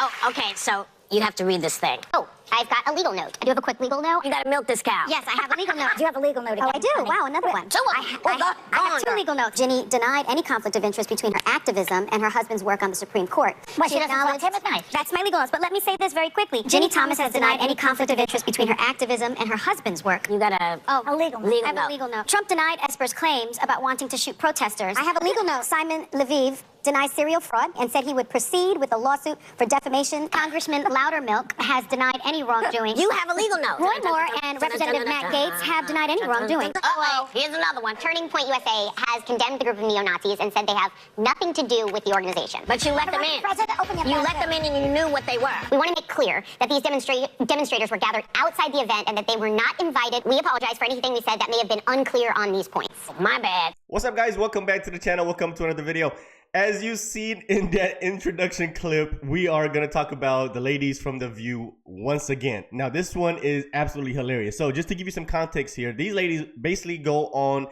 Oh, okay, so you have to read this thing. Oh, I've got a legal note. I do have a quick legal note. You gotta milk this cow. Yes, I have a legal note. Do you have a legal note again? Oh, I do. honey? Wow, another one. So what? I have two legal notes. Ginny denied any conflict of interest between her activism and her husband's work on the Supreme Court. What, she doesn't want him at night? That's my legal notes, but let me say this very quickly. Ginny Thomas has denied any conflict of interest between her activism and her husband's work. You got a legal note. I have a legal note. Trump denied Esper's claims about wanting to shoot protesters. I have a legal note. Simon Lviv denies serial fraud and said he would proceed with a lawsuit for defamation. Congressman Loudermilk has denied any wrongdoing. You have a legal note. Roy Moore and Representative Matt Gaetz have denied any wrongdoing. Uh-oh, here's another one. Turning Point USA has condemned the group of neo-Nazis and said they have nothing to do with the organization. But you let them in. You let them in and you knew what they were. We want to make clear that these demonstrators were gathered outside the event and that they were not invited. We apologize for anything we said that may have been unclear on these points. My bad. What's up, guys? Welcome back to the channel. Welcome to another video. As you've seen in that introduction clip, we are going to talk about the ladies from The View once again. Now, this one is absolutely hilarious. So just to give you some context here, these ladies basically go on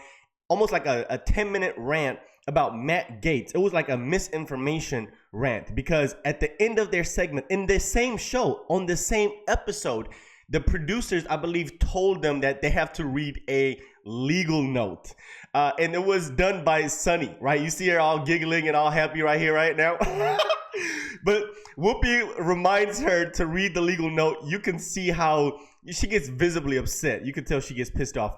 almost like a 10-minute rant about Matt Gaetz. It was like a misinformation rant because at the end of their segment, in the same show, on the same episode, the producers, I believe, told them that they have to read a legal note. And it was done by Sunny, right? You see her all giggling and all happy right here, right now. But Whoopi reminds her to read the legal note. You can see how she gets visibly upset. You can tell she gets pissed off.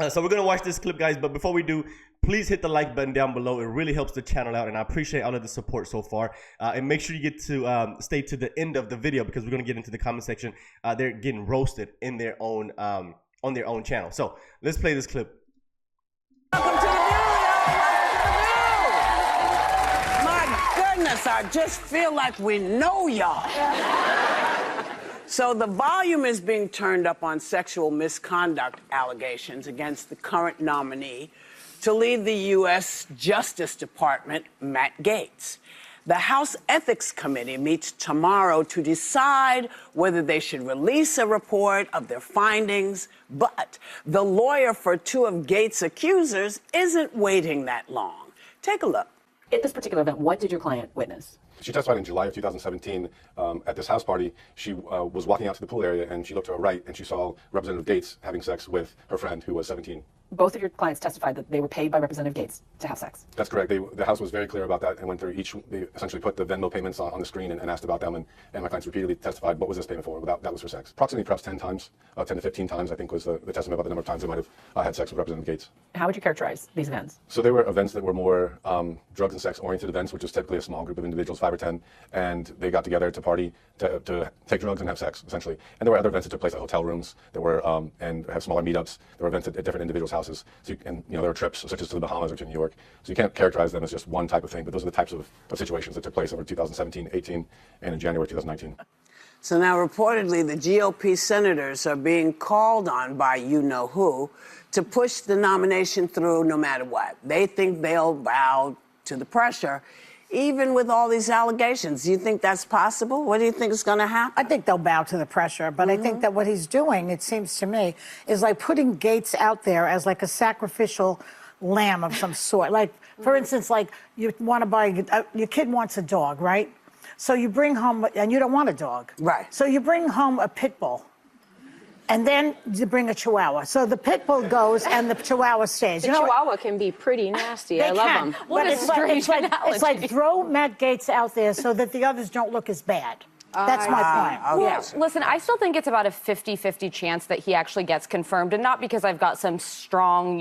So we're going to watch this clip, guys. But before we do, please hit the like button down below. It really helps the channel out, and I appreciate all of the support so far. And make sure you get to stay to the end of the video because we're going to get into the comment section. They're getting roasted in their own on their own channel. So let's play this clip. Welcome to The View, my goodness, I just feel like we know y'all. So the volume is being turned up on sexual misconduct allegations against the current nominee to lead the U.S. Justice Department, Matt Gaetz. The House Ethics Committee meets tomorrow to decide whether they should release a report of their findings, but the lawyer for two of Gaetz' accusers isn't waiting that long. Take a look. At this particular event, what did your client witness? She testified in July of 2017 at this house party. She was walking out to the pool area and she looked to her right and she saw Representative Gaetz having sex with her friend who was 17. Both of your clients testified that they were paid by Representative Gaetz to have sex. That's correct. The House was very clear about that and went through each. They essentially put the Venmo payments on the screen and asked about them. And my clients repeatedly testified, what was this payment for? That was for sex. Approximately perhaps 10 times, 10 to 15 times, I think was the testament about the number of times they might have had sex with Representative Gaetz. How would you characterize these events? So they were events that were more drugs and sex oriented events, which was typically a small group of individuals, 5 or 10, and they got together to party, to take drugs and have sex, essentially. And there were other events that took place at hotel rooms that were, and have smaller meetups. There were events at different individuals' houses. So there were trips such as to the Bahamas or to New York. So you can't characterize them as just one type of thing, but those are the types of situations that took place over 2017, 18, and in January 2019. So now reportedly the GOP senators are being called on by you-know-who to push the nomination through no matter what. They think they'll bow to the pressure, even with all these allegations. Do you think that's possible? What do you think is going to happen? I think they'll bow to the pressure, but I think that what he's doing, it seems to me, is like putting Gaetz out there as like a sacrificial lamb of some sort. Like, for instance, like you want to buy, your kid wants a dog, right? So you bring home, and you don't want a dog. Right. So you bring home a pit bull. And then you bring a Chihuahua. So the pit bull goes and the Chihuahua stays. The Chihuahua can be pretty nasty. I love them. What a strange analogy. It's like throw Matt Gaetz out there so that the others don't look as bad. That's my point. Well, listen, I still think it's about a 50-50 chance that he actually gets confirmed, and not because I've got some strong,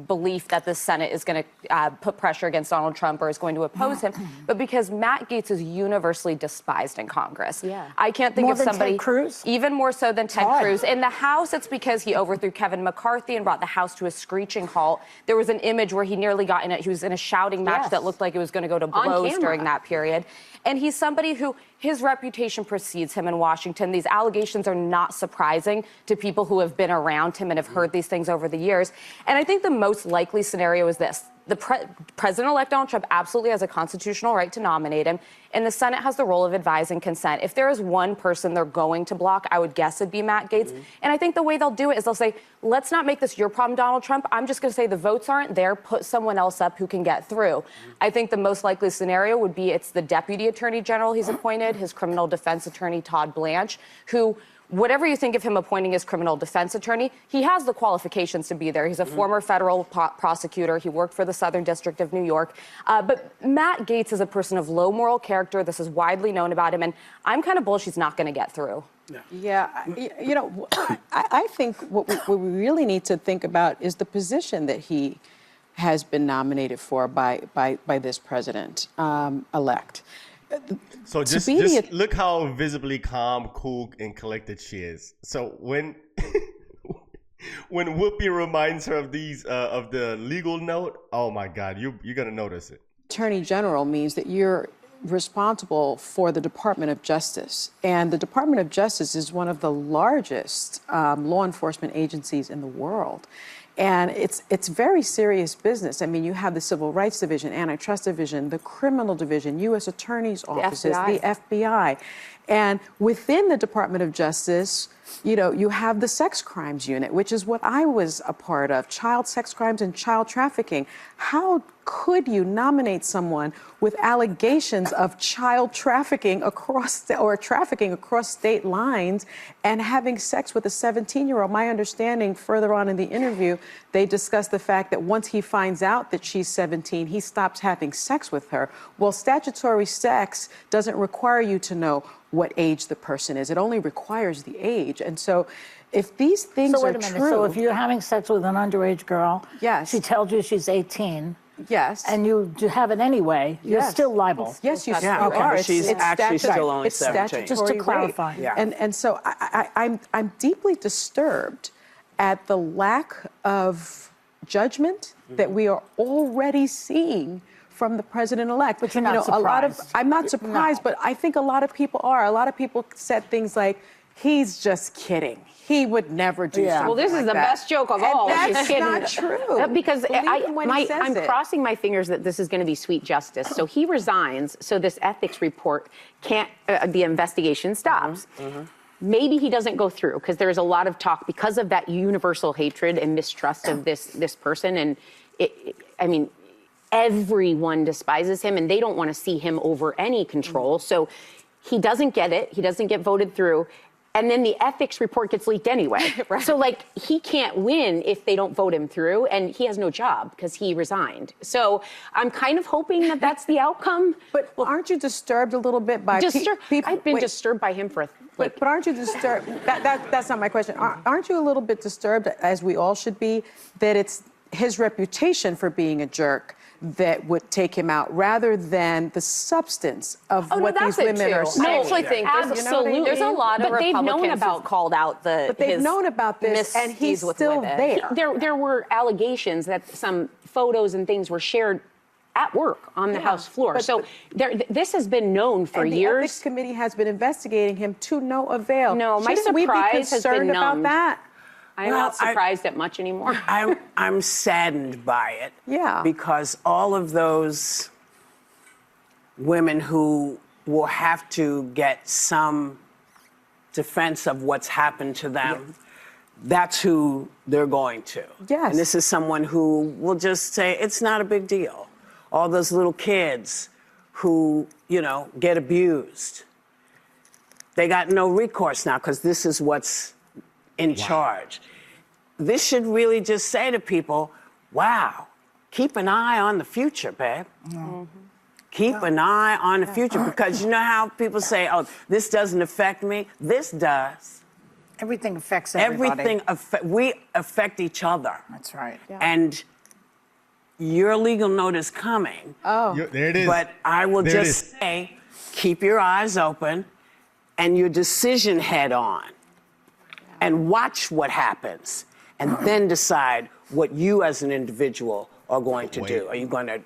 belief that the Senate is going to put pressure against Donald Trump or is going to oppose him, but because Matt Gaetz is universally despised in Congress. Yeah. I can't think of somebody Ted Cruz? Even more so than Ted Cruz. In the House, it's because he overthrew Kevin McCarthy and brought the House to a screeching halt. There was an image where he nearly got in it. He was in a shouting match that looked like it was going to go to blows during that period. And he's somebody who his reputation precedes him in Washington. These allegations are not surprising to people who have been around him and have heard these things over the years. And I think the most likely scenario is this. the President-elect Donald Trump absolutely has a constitutional right to nominate him, and the Senate has the role of advise and consent. If there is one person they're going to block, I would guess it'd be Matt Gaetz. And I think the way they'll do it is they'll say, let's not make this your problem, Donald Trump. I'm just going to say the votes aren't there. Put someone else up who can get through. I think the most likely scenario would be it's the Deputy Attorney General he's appointed, his criminal defense attorney, Todd Blanche, who, whatever you think of him appointing as criminal defense attorney, he has the qualifications to be there. He's a former federal prosecutor. He worked for the Southern District of New York. But Matt Gaetz is a person of low moral character. This is widely known about him, and I'm kind of bullish he's not going to get through. Yeah, you know, I think what we really need to think about is the position that he has been nominated for by this president elect. So just look how visibly calm, cool, and collected she is. So when when Whoopi reminds her of these of the legal note, oh my God, you're gonna notice it. Attorney General means that you're responsible for the Department of Justice, and the Department of Justice is one of the largest law enforcement agencies in the world. And it's very serious business. I mean, you have the Civil Rights Division, Antitrust Division, the Criminal Division, U.S. Attorney's offices, the FBI. And within the Department of Justice, you know, you have the Sex Crimes Unit, which is what I was a part of, child sex crimes and child trafficking. How could you nominate someone with allegations of child trafficking trafficking across state lines and having sex with a 17-year-old? My understanding, further on in the interview, they discussed the fact that once he finds out that she's 17, he stops having sex with her. Well, statutory sex doesn't require you to know what age the person is. It only requires the age. And so if these things are true... So wait a minute. So if you're having sex with an underage girl, yes, she tells you she's 18... Yes. And you have it anyway, you're still liable. Yes, you still are. She's actually still only 17. Just to clarify. Yeah. And so I'm deeply disturbed at the lack of judgment that we are already seeing from the president-elect. But you're not surprised. I'm not surprised, but I think a lot of people are. A lot of people said things like, he's just kidding. He would never do something. Well, this is the best joke of all. That's not true. Because I'm crossing my fingers that this is going to be sweet justice. So he resigns, so this ethics report can't, the investigation stops. Maybe he doesn't go through because there's a lot of talk because of that universal hatred and mistrust of this person. And I mean, everyone despises him and they don't want to see him over any control. So he doesn't get it. He doesn't get voted through. And then the ethics report gets leaked anyway. Right. So, like, he can't win if they don't vote him through, and he has no job because he resigned. So I'm kind of hoping that that's the outcome. But aren't you disturbed a little bit by people? I've been disturbed by him for but aren't you disturbed? That's not my question. Aren't you a little bit disturbed, as we all should be, that it's his reputation for being a jerk that would take him out rather than the substance of what these women are saying? I actually think absolutely. There's a lot of Republicans they've known about called out but they've known about this, and he's still there. There were allegations that some photos and things were shared at work on the House floor. So this has been known for years. The Ethics Committee has been investigating him to no avail. No, my surprise has been about that. I'm not surprised at much anymore. I'm saddened by it. Yeah. Because all of those women who will have to get some defense of what's happened to them, that's who they're going to. Yes. And this is someone who will just say, it's not a big deal. All those little kids who, you know, get abused, they got no recourse now because this is what's in charge. This should really just say to people, wow, keep an eye on the future, babe. Keep an eye on the future, because you know how people say, oh, this doesn't affect me? This does. Everything affects everybody. We affect each other. That's right. Yeah. And your legal note is coming. There it is. But I will just say, keep your eyes open and your decision head on. And watch what happens, and then decide what you as an individual are going to do. Are you going to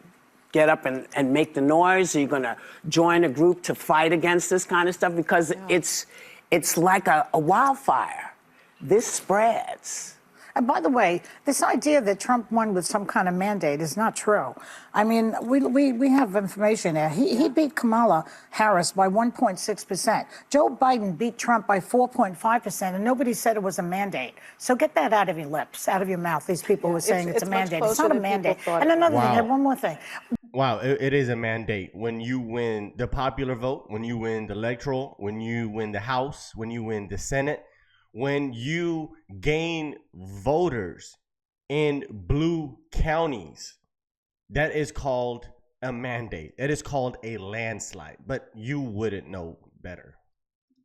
get up and make the noise? Are you going to join a group to fight against this kind of stuff? Because it's like a wildfire. This spreads. And by the way, this idea that Trump won with some kind of mandate is not true. I mean, we have information there. He beat Kamala Harris by 1.6%. Joe Biden beat Trump by 4.5%, and nobody said it was a mandate. So get that out of your lips, out of your mouth. These people were saying it's a mandate. It's not a mandate. And another thing, one more thing. Wow, it is a mandate. When you win the popular vote, when you win the electoral, when you win the House, when you win the Senate, when you gain voters in blue counties, that is called a mandate. That is called a landslide. But you wouldn't know better.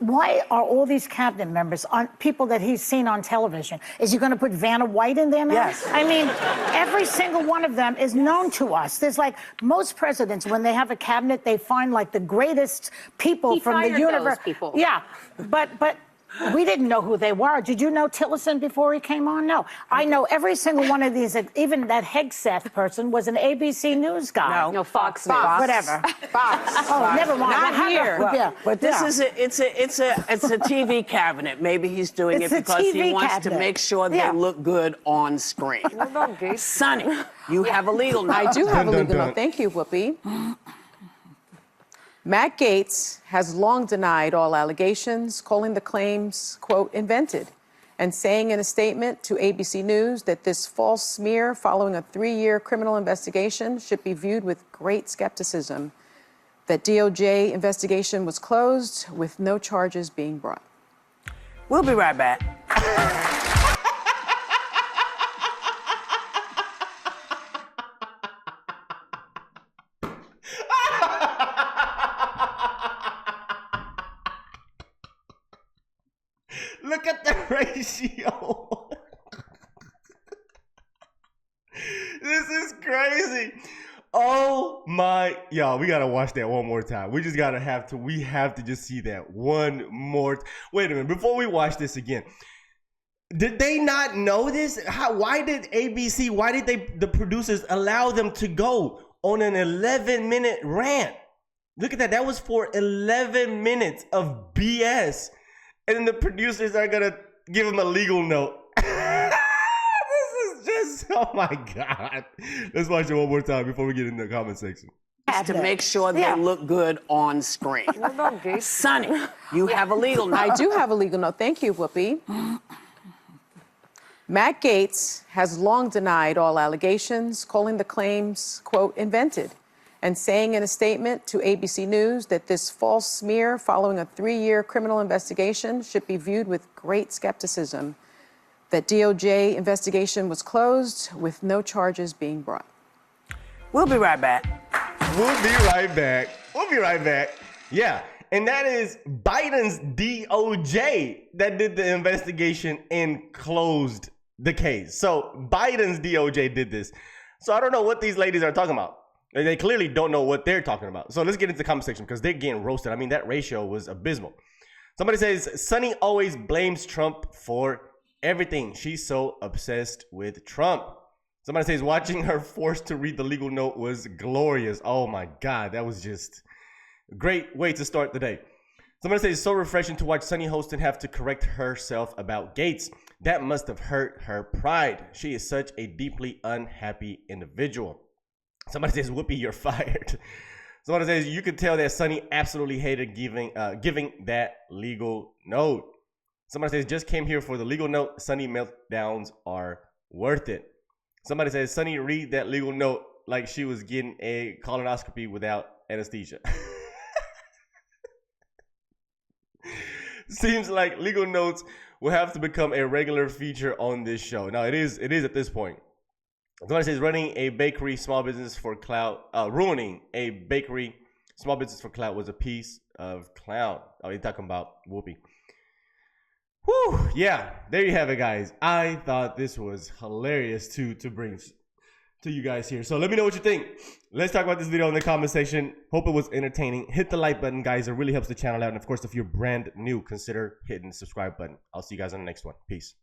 Why are all these cabinet members on people that he's seen on television? Is he going to put Vanna White in there now? Yes. I mean, every single one of them is known to us. There's like most presidents, when they have a cabinet, they find like the greatest people from the universe. Yeah, but we didn't know who they were. Did you know Tillerson before he came on? No. I know every single one of these. Even that Hegseth person was an ABC News guy. No, Fox News. Whatever. Fox. Oh, never mind. Not here. Yeah. But this is it's a TV cabinet. Maybe he's doing It's it a because he TV wants to cabinet. make sure they look good on screen. Sonny, you have a legal note. I do have a Dun, dun, legal dun. note. Thank you, Whoopi. Matt Gaetz has long denied all allegations, calling the claims, quote, invented, and saying in a statement to ABC News that this false smear following a 3-year criminal investigation should be viewed with great skepticism, that DOJ investigation was closed with no charges being brought. We'll be right back. Look at the ratio. This is crazy. Oh my, y'all, we gotta watch that one more time. We just we have to just see that one more. Wait a minute, before we watch this again, did they not know this? Why did ABC, the producers allow them to go on an 11-minute rant? Look at that, that was for 11 minutes of BS. And then the producers are gonna give him a legal note. This is just, oh my God. Let's watch it one more time before we get in the comment section. To make sure they look good on screen. Sonny, you have a legal note. I do have a legal note. Thank you, Whoopi. Matt Gaetz has long denied all allegations, calling the claims, quote, invented, and saying in a statement to ABC News that this false smear following a 3-year criminal investigation should be viewed with great skepticism, that DOJ investigation was closed with no charges being brought. We'll be right back. We'll be right back. We'll be right back. Yeah, and that is Biden's DOJ that did the investigation and closed the case. So Biden's DOJ did this. So I don't know what these ladies are talking about. They clearly don't know what they're talking about. So let's get into the comment section because they're getting roasted. I mean, that ratio was abysmal. Somebody says, Sunny always blames Trump for everything. She's so obsessed with Trump. Somebody says, watching her forced to read the legal note was glorious. Oh my God, that was just a great way to start the day. Somebody says, so refreshing to watch Sunny Hostin have to correct herself about Gaetz. That must have hurt her pride. She is such a deeply unhappy individual. Somebody says, Whoopi, you're fired. Somebody says, you could tell that Sunny absolutely hated giving that legal note. Somebody says, just came here for the legal note. Sunny meltdowns are worth it. Somebody says, Sunny, read that legal note like she was getting a colonoscopy without anesthesia. Seems like legal notes will have to become a regular feature on this show. Now, it is at this point. Somebody says, running a bakery small business for clout, ruining a bakery small business for clout was a piece of clout. Oh, you're talking about Whoopi. Whew, yeah, there you have it, guys. I thought this was hilarious to bring to you guys here. So let me know what you think. Let's talk about this video in the comment section. Hope it was entertaining. Hit the like button, guys. It really helps the channel out. And of course, if you're brand new, consider hitting the subscribe button. I'll see you guys on the next one. Peace.